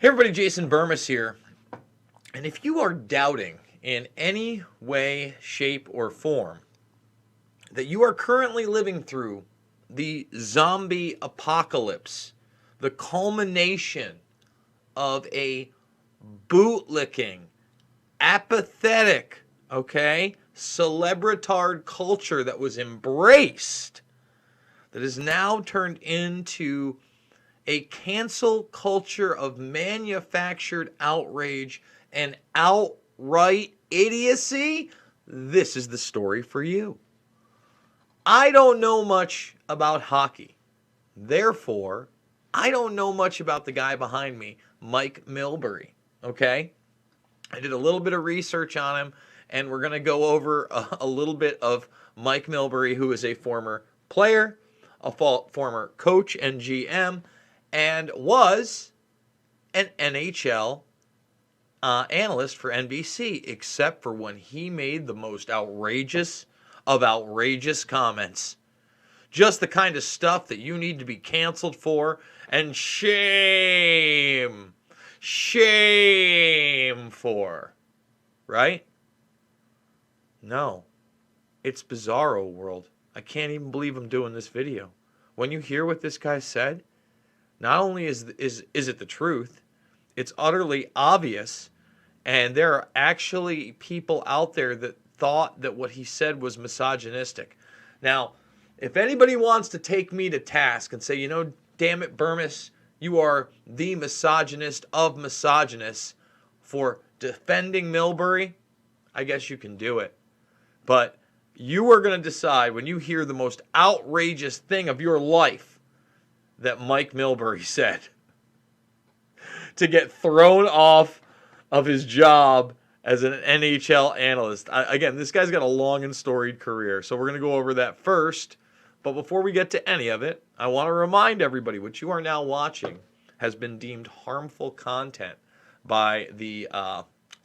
Hey everybody, Jason Burmis here. And if you are doubting in any way, shape, or form that you are currently living through the zombie apocalypse, the culmination of a bootlicking, apathetic, celebritard culture that was embraced, that is now turned into a cancel culture of manufactured outrage and outright idiocy, this is the story for you. I don't know much about hockey. Therefore, I don't know much about the guy behind me, Mike Milbury, okay? I did a little bit of research on him, and we're going to go over a little bit of Mike Milbury, who is a former player, a former coach and GM, and was an NHL analyst for NBC, except for when he made the most outrageous of outrageous comments. Just the kind of stuff that you need to be canceled for, and shame for, right? No, it's bizarro world. I can't even believe I'm doing this video. When you hear what this guy said, not only is it the truth, it's utterly obvious, and there are actually people out there that thought that what he said was misogynistic. Now, if anybody wants to take me to task and say, damn it, Burmis, you are the misogynist of misogynists for defending Milbury, I guess you can do it. But you are going to decide when you hear the most outrageous thing of your life that Mike Milbury said to get thrown off of his job as an NHL analyst. Again, this guy's got a long and storied career, so we're going to go over that first. But before we get to any of it, I want to remind everybody what you are now watching has been deemed harmful content by the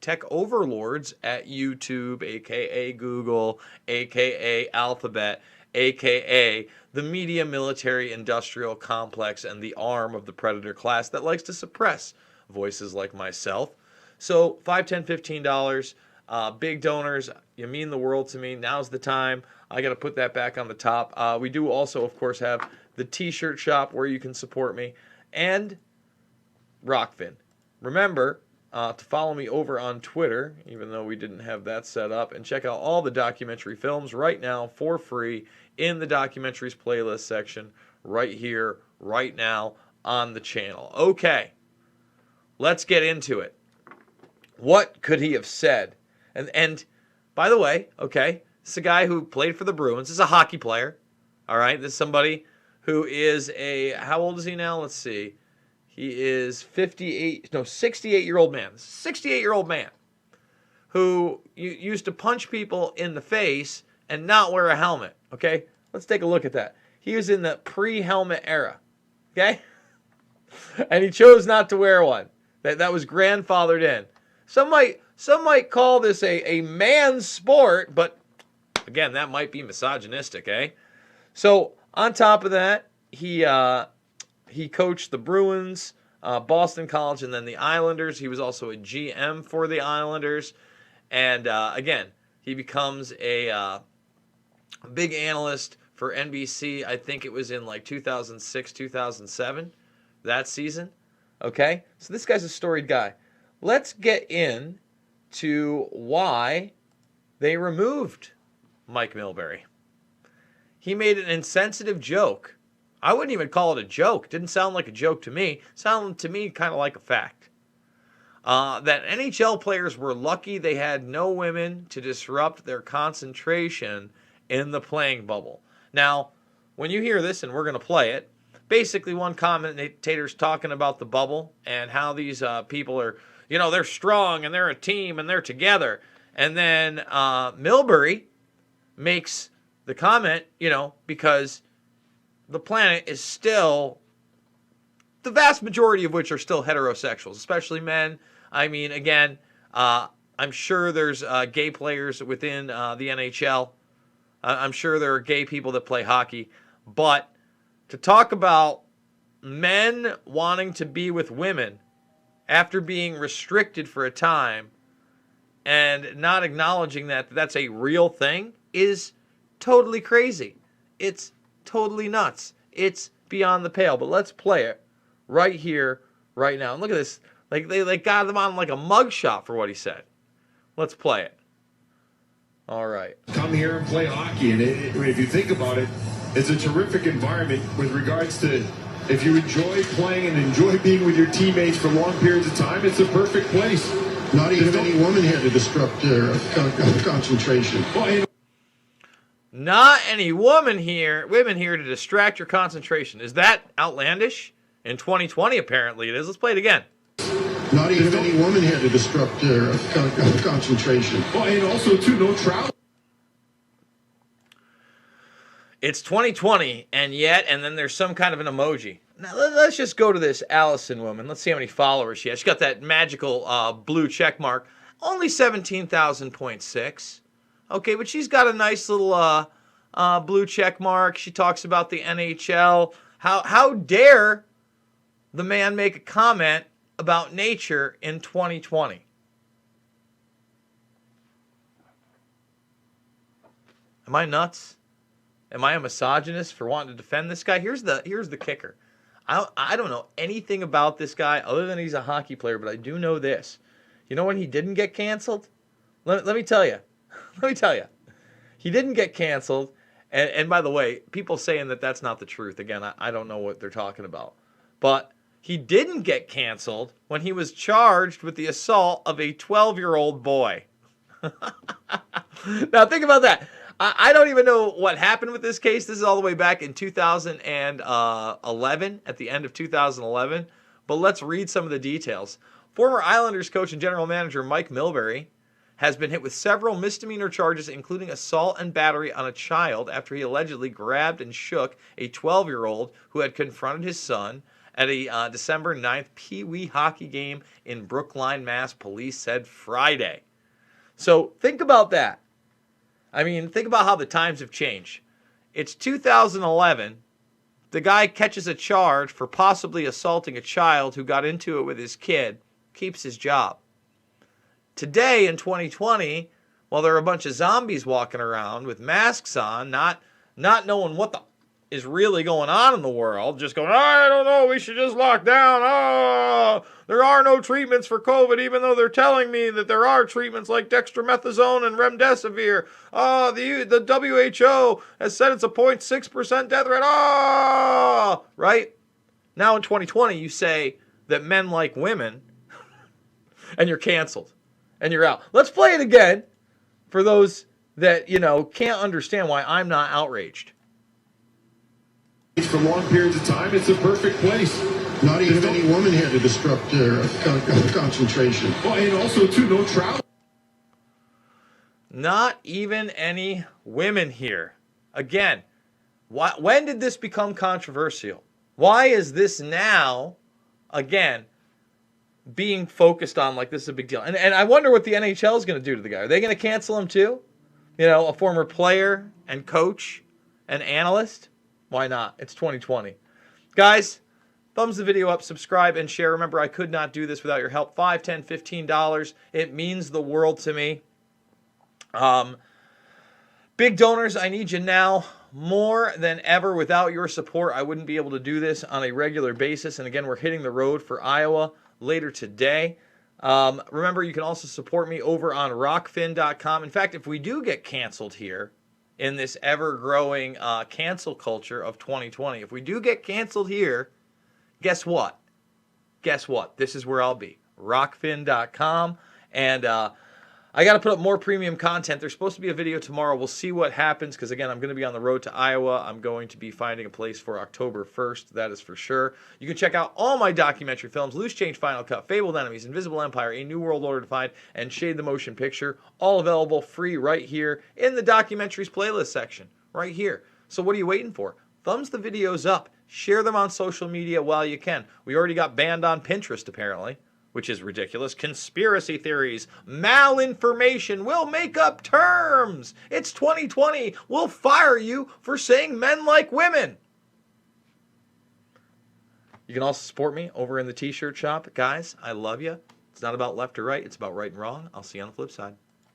tech overlords at YouTube, aka Google, aka Alphabet, aka the media military industrial complex and the arm of the predator class that likes to suppress voices like myself. So $5, $10, $15, big donors, you mean the world to me. Now's the time. I got to put that back on the top. We do also, of course, have the t-shirt shop where you can support me, and Rockfin. Remember to follow me over on Twitter, even though we didn't have that set up, and check out all the documentary films right now for free in the documentaries playlist section right here, right now on the channel. Okay, let's get into it. What could he have said? And by the way, okay, this is a guy who played for the Bruins. This is a hockey player, all right? This is somebody who is how old is he now? Let's see. He is 68-year-old man. 68-year-old man who used to punch people in the face and not wear a helmet, okay? Let's take a look at that. He was in the pre-helmet era, okay? And he chose not to wear one. That was grandfathered in. Some might call this a man's sport, but again, that might be misogynistic, eh? So on top of that, he coached the Bruins, Boston College, and then the Islanders. He was also a GM for the Islanders. And again, he becomes a big analyst for NBC. I think it was in like 2006, 2007, that season. Okay? So this guy's a storied guy. Let's get in to why they removed Mike Milbury. He made an insensitive joke. I wouldn't even call it a joke. It didn't sound like a joke to me. It sounded to me kind of like a fact. That NHL players were lucky they had no women to disrupt their concentration in the playing bubble. Now, when you hear this, and we're going to play it, basically one commentator's talking about the bubble and how these people are, they're strong and they're a team and they're together. And then Milbury makes the comment, because the planet is still, the vast majority of which are still heterosexuals, especially men. I mean, again, I'm sure there's gay players within the NHL. I'm sure there are gay people that play hockey. But to talk about men wanting to be with women after being restricted for a time and not acknowledging that that's a real thing is totally crazy. It's totally nuts. It's beyond the pale. But let's play it right here, right now. And look at this. Like they got him on like a mugshot for what he said. Let's play it. All right. Come here and play hockey. And if you think about it, it's a terrific environment with regards to if you enjoy playing and enjoy being with your teammates for long periods of time, it's a perfect place. Not even any woman here to disrupt their concentration. Well, not any women here to distract your concentration. Is that outlandish? In 2020, apparently it is. Let's play it again. Not even any woman here to disrupt their concentration. Well, and also, too, no travel. It's 2020, and then there's some kind of an emoji. Now, let's just go to this Allison woman. Let's see how many followers she has. She got that magical blue check mark. Only 17,000.6. Okay, but she's got a nice little blue check mark. She talks about the NHL. How dare the man make a comment about nature in 2020? Am I nuts? Am I a misogynist for wanting to defend this guy? Here's the kicker. I don't know anything about this guy other than he's a hockey player, but I do know this. You know when he didn't get canceled? Let me tell you. Let me tell you. He didn't get canceled. And by the way, people saying that that's not the truth. Again, I don't know what they're talking about. But he didn't get canceled when he was charged with the assault of a 12-year-old boy. Now think about that. I don't even know what happened with this case. This is all the way back in 2011, at the end of 2011. But let's read some of the details. Former Islanders coach and general manager Mike Milbury has been hit with several misdemeanor charges, including assault and battery on a child after he allegedly grabbed and shook a 12-year-old who had confronted his son at a December 9th Pee Wee hockey game in Brookline, Mass, police said Friday. So think about that. I mean, think about how the times have changed. It's 2011. The guy catches a charge for possibly assaulting a child who got into it with his kid, keeps his job. Today in 2020, while there are a bunch of zombies walking around with masks on, not knowing what the is really going on in the world, just going, I don't know, we should just lock down. Oh, there are no treatments for COVID, even though they're telling me that there are treatments like dextromethasone and remdesivir. Oh, the WHO has said it's a 0.6% death rate. Oh, right? Now in 2020, you say that men like women, and you're canceled, and you're out. Let's play it again for those that, can't understand why I'm not outraged. For long periods of time, it's a perfect place. Not even any woman here to disrupt their concentration. Well, and also, too, no travel. Not even any women here. Again, when did this become controversial? Why is this now, again, being focused on like this is a big deal? And I wonder what the NHL is going to do to the guy. Are they going to cancel him too? A former player and coach and analyst? Why not? It's 2020. Guys, thumbs the video up, subscribe, and share. Remember, I could not do this without your help. $5, $10, $15. It means the world to me. Big donors, I need you now more than ever. Without your support, I wouldn't be able to do this on a regular basis. And again, we're hitting the road for Iowa later today. Remember, you can also support me over on rockfin.com. In fact, if we do get canceled here, in this ever-growing cancel culture of 2020. If we do get canceled here, guess what? Guess what? This is where I'll be. Rockfin.com. And I got to put up more premium content. There's supposed to be a video tomorrow. We'll see what happens because, again, I'm going to be on the road to Iowa. I'm going to be finding a place for October 1st. That is for sure. You can check out all my documentary films, Loose Change Final Cut, Fabled Enemies, Invisible Empire, A New World Order Defined, and Shade the Motion Picture. All available free right here in the documentaries playlist section. Right here. So what are you waiting for? Thumbs the videos up. Share them on social media while you can. We already got banned on Pinterest, apparently, which is ridiculous. Conspiracy theories, malinformation. We'll make up terms. It's 2020. We'll fire you for saying men like women. You can also support me over in the t-shirt shop. Guys, I love you. It's not about left or right. It's about right and wrong. I'll see you on the flip side.